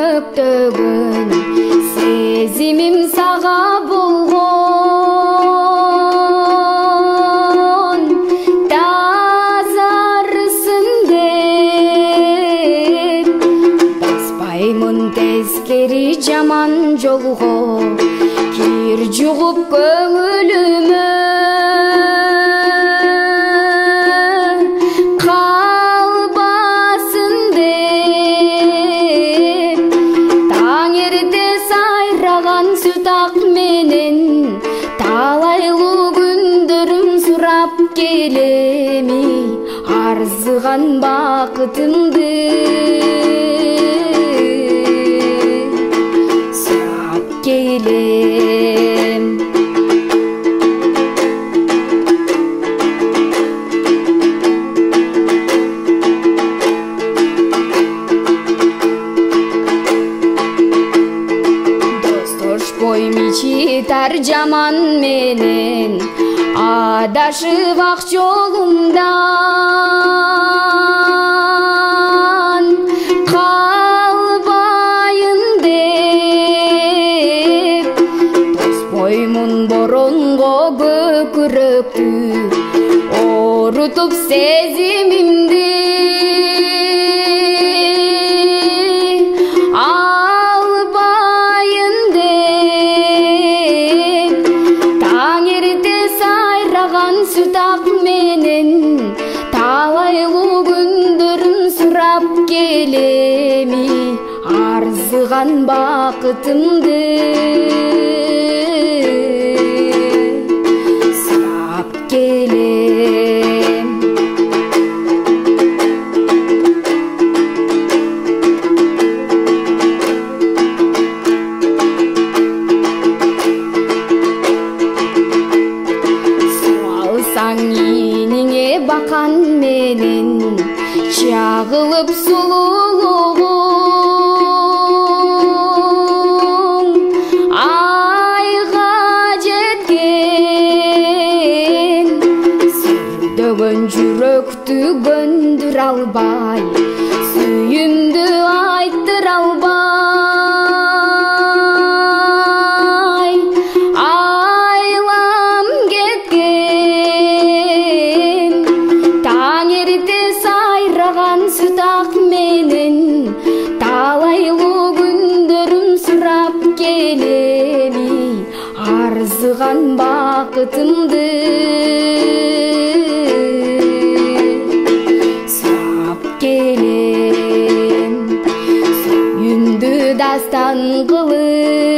көнөктөгөн сезимим сага болгон тазарсын деп баспаймын тескери жаман жолго кир жугуп көңүлүмө калбасын деп таң эрте сайраган сүтак менен таалайлуу күндөрүм сурап келеми арзыган бакытымды сурап келем. Достошпойм ичитар жаман менен Адашып ак жолумдан калбайын деп Достошпоймун боронго көкүрөктү орутуп сезимимди сүтак менен таалайлуу күндөрүм сурап келеми арзыган бакытымды сурап келем. Иниңе бакан менен чагылып сулуулугуң айга жеткен сүрдөгөн жүрөктү көндүрө албай сүйүүмдү айттыра албай сүтак менен таалайлуу күндөрүм сурап келеми арзыган бакытымды сурап келем. Сүйүүмдү дастан кылып